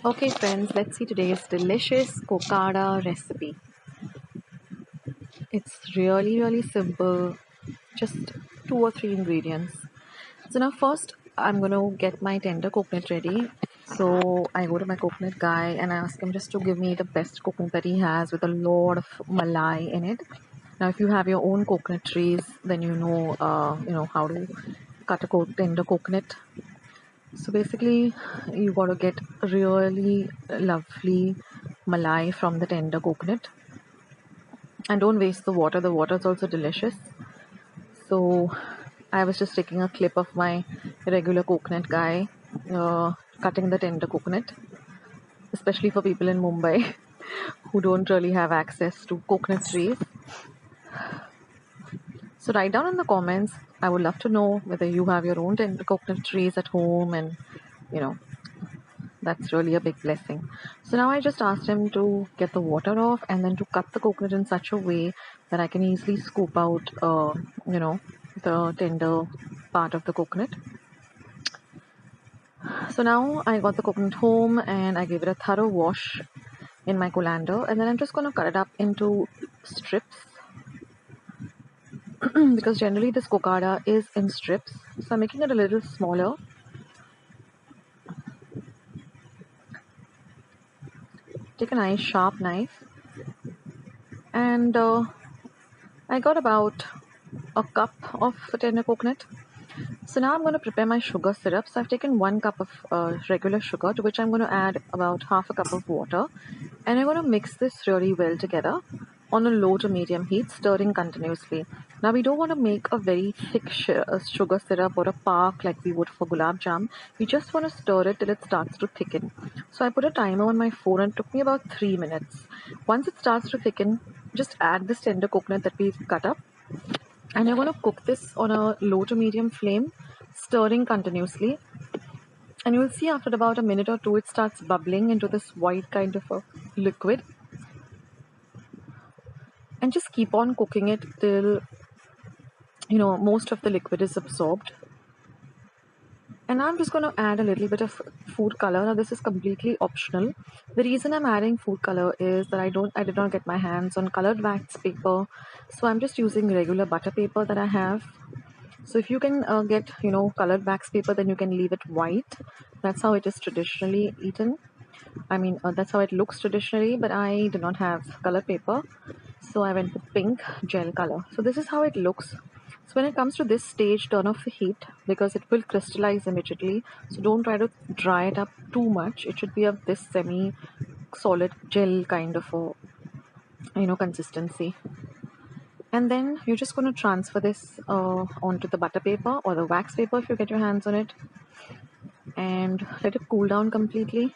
Okay friends, let's see today's delicious cocada recipe. It's really simple, just 2 or 3 ingredients. So now first I'm going to get my tender coconut ready. So I go to my coconut guy and I ask him just to give me the best coconut that he has with a lot of malai in it. Now if you have your own coconut trees, then you know how to cut a tender coconut. So basically, you got to get really lovely malai from the tender coconut, and don't waste the water. The water is also delicious. So I was just taking a clip of my regular coconut guy cutting the tender coconut, especially for people in Mumbai who don't really have access to coconut trees. So write down in the comments. I would love to know whether you have your own tender coconut trees at home, and you know that's really a big blessing. So now I just asked him to get the water off and then to cut the coconut in such a way that I can easily scoop out, the tender part of the coconut. So now I got the coconut home and I gave it a thorough wash in my colander, and then I'm just going to cut it up into strips because generally this cocada is in strips. So I'm making it a little smaller. Take a nice sharp knife and I got about a cup of tender coconut. So now I'm going to prepare my sugar syrup. So I've taken 1 cup of regular sugar, to which I'm going to add about half a cup of water, and I'm going to mix this really well together on a low to medium heat, stirring continuously. Now we don't want to make a very thick sugar syrup or a pak like we would for gulab jam. We just want to stir it till it starts to thicken. So I put a timer on my phone and it took me about 3 minutes. Once it starts to thicken, just add this tender coconut that we cut up, and you're going to cook this on a low to medium flame, stirring continuously, and you will see after about a minute or two it starts bubbling into this white kind of a liquid, and just keep on cooking it till most of the liquid is absorbed. And now I'm just going to add a little bit of food color. Now this is completely optional. The reason I'm adding food color is that I did not get my hands on colored wax paper, so I'm just using regular butter paper that I have. So if you can get colored wax paper, then you can leave it white. That's how it is traditionally eaten. I mean that's how it looks traditionally, but I do not have color paper, so I went with pink gel color. So this is how it looks. So when it comes to this stage, turn off the heat because it will crystallize immediately. So don't try to dry it up too much. It should be of this semi solid gel kind of a consistency. And then you're just going to transfer this onto the butter paper or the wax paper if you get your hands on it, and let it cool down completely.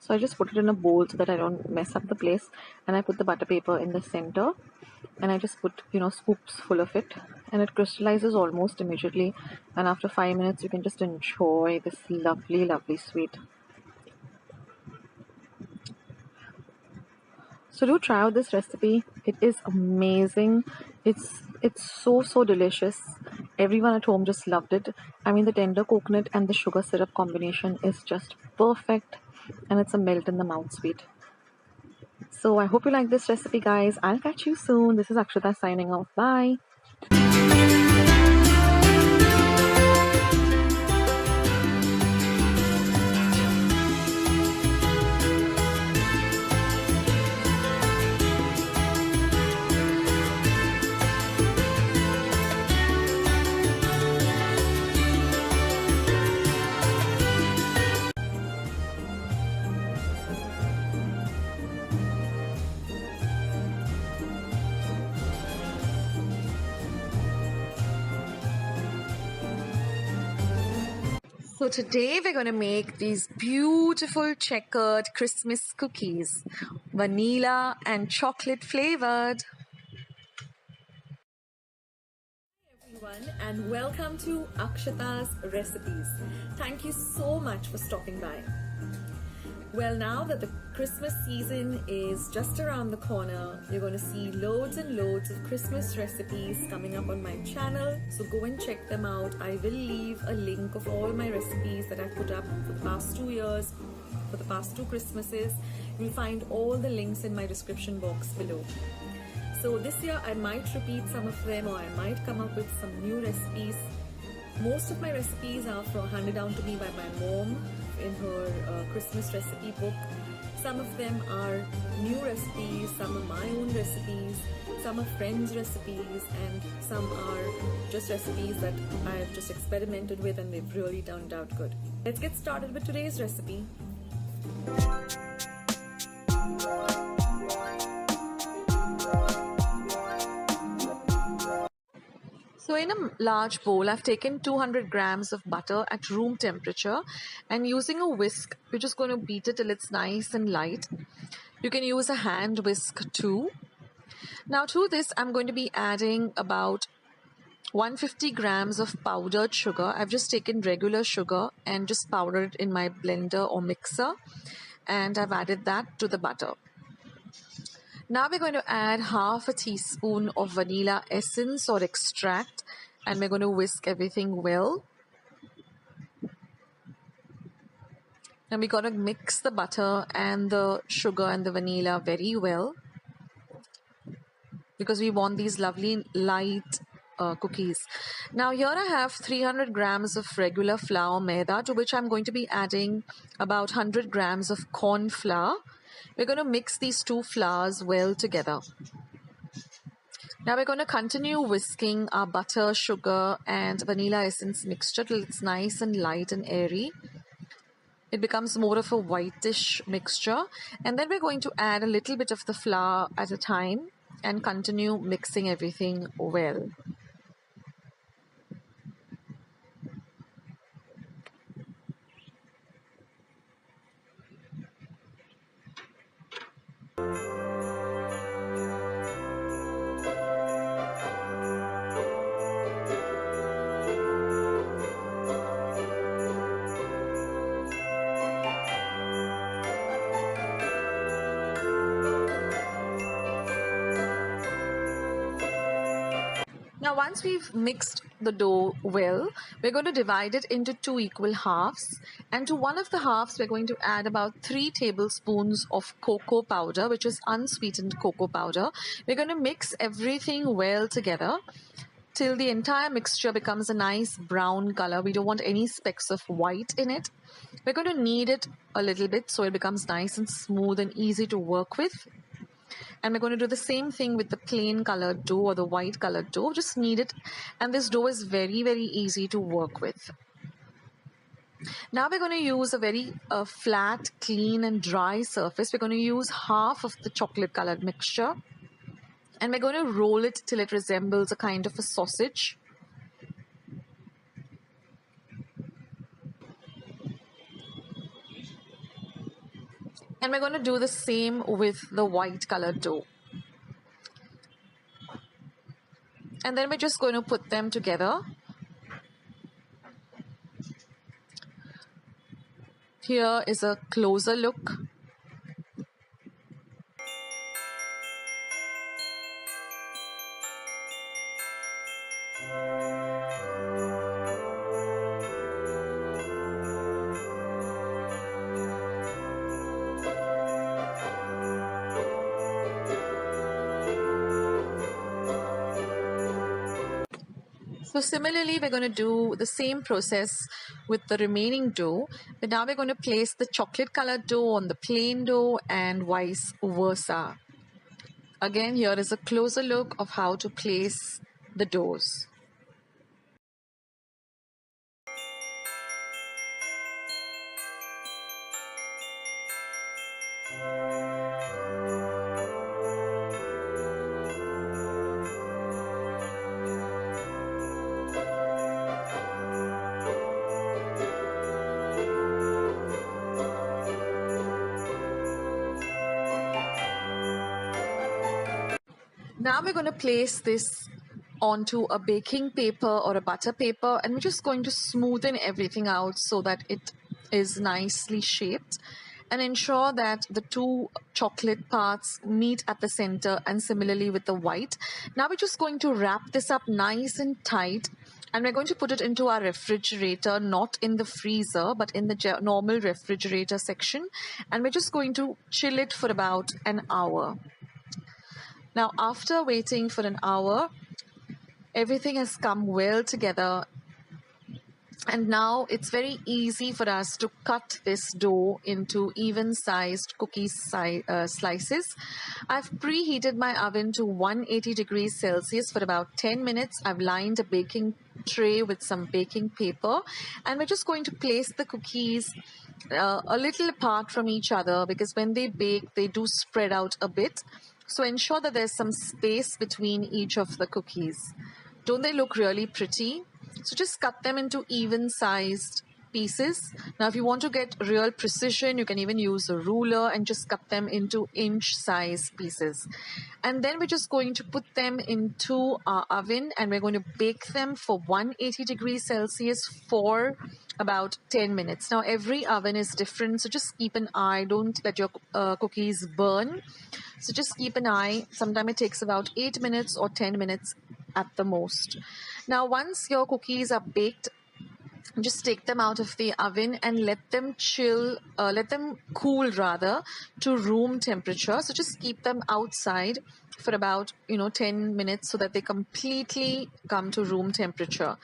So I just put it in a bowl so that I don't mess up the place, and I put the butter paper in the center, and I just put scoops full of it, and it crystallizes almost immediately, and after 5 minutes you can just enjoy this lovely sweet. So do try out this recipe. It is amazing. It's so delicious. Everyone at home just loved it. I mean, the tender coconut and the sugar syrup combination is just perfect, and it's a melt in the mouth sweet. So I hope you like this recipe, guys. I'll catch you soon. This is Akshita signing off. Bye. So today we're going to make these beautiful checkered Christmas cookies, vanilla and chocolate flavored. Everyone, and welcome to Akshita's Recipes. Thank you so much for stopping by. Well, now that the Christmas season is just around the corner, you're going to see loads and loads of Christmas recipes coming up on my channel. So go and check them out. I will leave a link of all my recipes that I've put up for the past 2 years, for the past 2 Christmases. You'll find all the links in my description box below. So this year I might repeat some of them, or I might come up with some new recipes. Most of my recipes are handed down to me by my mom in her Christmas recipe book. Some of them are new recipes, some are my own recipes, some are friends' recipes, and some are just recipes that I've just experimented with and they've really turned out good. Let's get started with today's recipe. So in a large bowl, I've taken 200 grams of butter at room temperature, and using a whisk, we're just going to beat it till it's nice and light. You can use a hand whisk too. Now to this, I'm going to be adding about 150 grams of powdered sugar. I've just taken regular sugar and just powdered it in my blender or mixer, and I've added that to the butter. Now we're going to add half a teaspoon of vanilla essence or extract, and we're going to whisk everything well. And we're going to mix the butter and the sugar and the vanilla very well, because we want these lovely light cookies. Now here I have 300 grams of regular flour maida, to which I'm going to be adding about 100 grams of corn flour. We're going to mix these two flours well together. Now we're going to continue whisking our butter, sugar and vanilla essence mixture till it's nice and light and airy. It becomes more of a whitish mixture, and then we're going to add a little bit of the flour at a time and continue mixing everything well. Now once we've mixed the dough well, we're going to divide it into 2 equal halves, and to one of the halves we're going to add about 3 tablespoons of cocoa powder, which is unsweetened cocoa powder. We're going to mix everything well together till the entire mixture becomes a nice brown color. We don't want any specks of white in it. We're going to knead it a little bit so it becomes nice and smooth and easy to work with. And we're going to do the same thing with the plain colored dough or the white colored dough. Just knead it, and this dough is very, very easy to work with. Now we're going to use a very flat, clean and dry surface. We're going to use half of the chocolate colored mixture, and we're going to roll it till it resembles a kind of a sausage. And we're going to do the same with the white colored dough. And then we're just going to put them together. Here is a closer look. So similarly, we're going to do the same process with the remaining dough, but now we're going to place the chocolate colored dough on the plain dough and vice versa. Again, here is a closer look of how to place the doughs. Now we're going to place this onto a baking paper or a butter paper, and we're just going to smoothen everything out so that it is nicely shaped. and ensure that the two chocolate parts meet at the center, and similarly with the white. Now we're just going to wrap this up nice and tight, and we're going to put it into our refrigerator, not in the freezer but in the normal refrigerator section, and we're just going to chill it for about an hour. Now after waiting for an hour, everything has come well together, and now it's very easy for us to cut this dough into even-sized cookie slices. I've preheated my oven to 180 degrees Celsius for about 10 minutes. I've lined a baking tray with some baking paper, and we're just going to place the cookies a little apart from each other, because when they bake, they do spread out a bit. So ensure that there's some space between each of the cookies. Don't they look really pretty? So just cut them into even-sized pieces. Now if you want to get real precision, you can even use a ruler and just cut them into inch-size pieces. And then we're just going to put them into our oven, and we're going to bake them for 180 degrees Celsius for about 10 minutes. Now every oven is different, so just keep an eye. Don't let your cookies burn. So just keep an eye. Sometimes it takes about 8 minutes or 10 minutes at the most. Now once your cookies are baked, just take them out of the oven and let them cool rather, to room temperature. So just keep them outside for about 10 minutes so that they completely come to room temperature.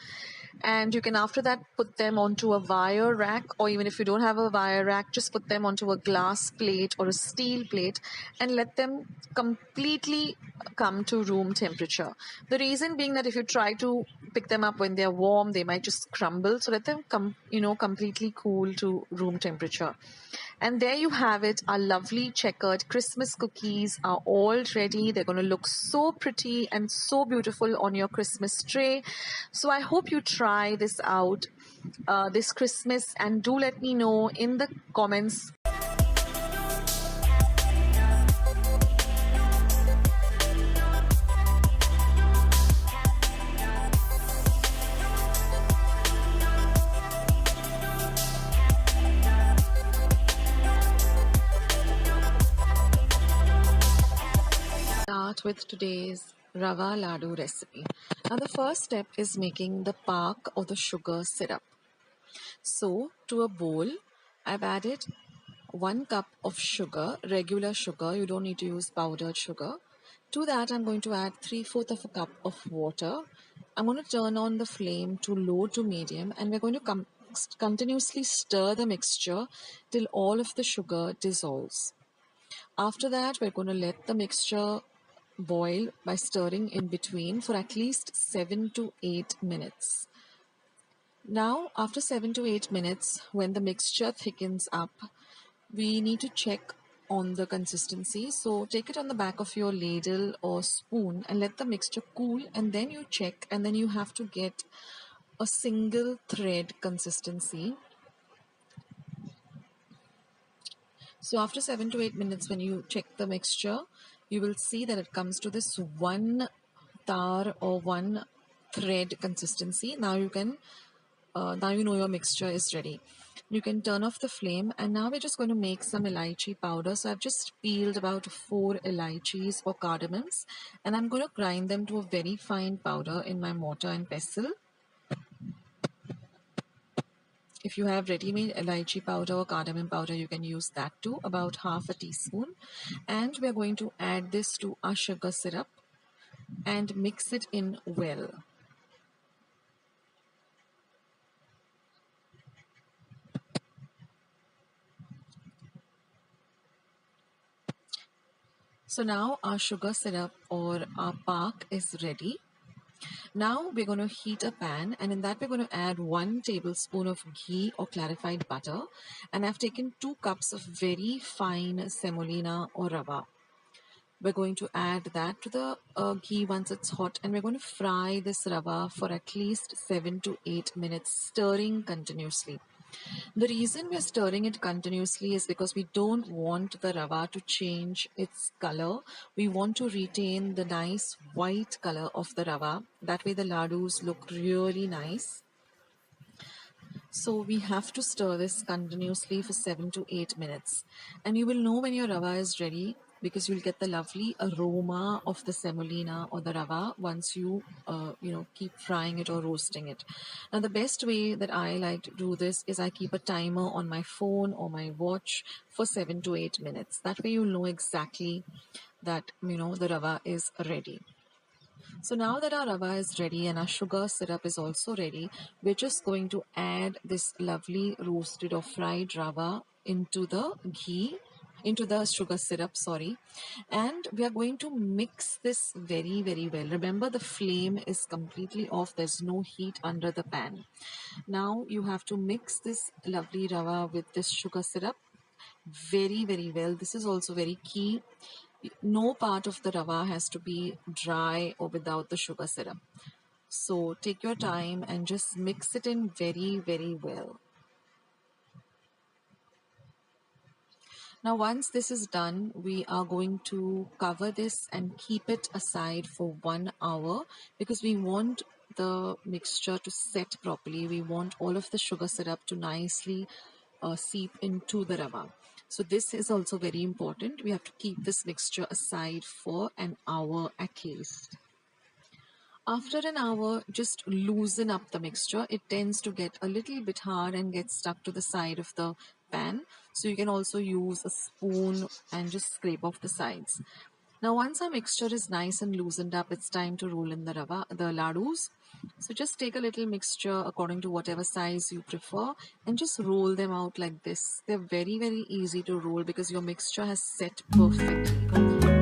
And you can after that put them onto a wire rack, or even if you don't have a wire rack, just put them onto a glass plate or a steel plate and let them completely come to room temperature. The reason being that if you try to pick them up when they're warm, they might just crumble. So let them completely cool to room temperature. And there you have it. Our lovely checkered Christmas cookies are all ready. They're going to look so pretty and so beautiful on your Christmas tray. So I hope you try this out this Christmas, and do let me know in the comments. Start with today's Rava Ladu recipe. Now the first step is making the pak or the sugar syrup. So to a bowl, I've added 1 cup of sugar, regular sugar. You don't need to use powdered sugar. To that I'm going to add 3/4 of a cup of water. I'm going to turn on the flame to low to medium, and we're going to continuously stir the mixture till all of the sugar dissolves. After that, we're going to let the mixture boil by stirring in between for at least 7 to 8 minutes. Now, after 7 to 8 minutes, when the mixture thickens up, we need to check on the consistency. So take it on the back of your ladle or spoon and let the mixture cool, and then you check, and then you have to get a single thread consistency. So after 7 to 8 minutes, when you check the mixture, you will see that it comes to this one tar or one thread consistency. Now you know your mixture is ready. You can turn off the flame, and now we're just going to make some elaichi powder. So I've just peeled about 4 elaichis or cardamoms, and I'm going to grind them to a very fine powder in my mortar and pestle. If you have ready-made elaichi powder or cardamom powder, you can use that too, about half a teaspoon. And we are going to add this to our sugar syrup and mix it in well. So now our sugar syrup or our pak is ready. Now we're going to heat a pan, and in that we're going to add 1 tablespoon of ghee or clarified butter, and I've taken 2 cups of very fine semolina or rava. We're going to add that to the ghee once it's hot, and we're going to fry this rava for at least 7 to 8 minutes, stirring continuously. The reason we're stirring it continuously is because we don't want the rava to change its color. We want to retain the nice white color of the rava. That way the ladus look really nice. So we have to stir this continuously for 7 to 8 minutes. And you will know when your rava is ready because you'll get the lovely aroma of the semolina or the rava once you keep frying it or roasting it. Now the best way that I like to do this is I keep a timer on my phone or my watch for 7 to 8 minutes. That way you'll know exactly that the rava is ready. So now that our rava is ready and our sugar syrup is also ready, we're just going to add this lovely roasted or fried rava into the ghee, into the sugar syrup, sorry. And we are going to mix this very, very well. Remember, the flame is completely off. There's no heat under the pan. Now you have to mix this lovely rava with this sugar syrup very, very well. This is also very key. No part of the rava has to be dry or without the sugar syrup. So take your time and just mix it in very, very well. Now once this is done, we are going to cover this and keep it aside for 1 hour because we want the mixture to set properly. We want all of the sugar syrup to nicely seep into the rava. So this is also very important. We have to keep this mixture aside for an hour at least. After an hour, just loosen up the mixture. It tends to get a little bit hard and get stuck to the side of the pan. So you can also use a spoon and just scrape off the sides. Now once our mixture is nice and loosened up, it's time to roll in the ladus. So just take a little mixture according to whatever size you prefer and just roll them out like this. They're very, very easy to roll because your mixture has set perfectly.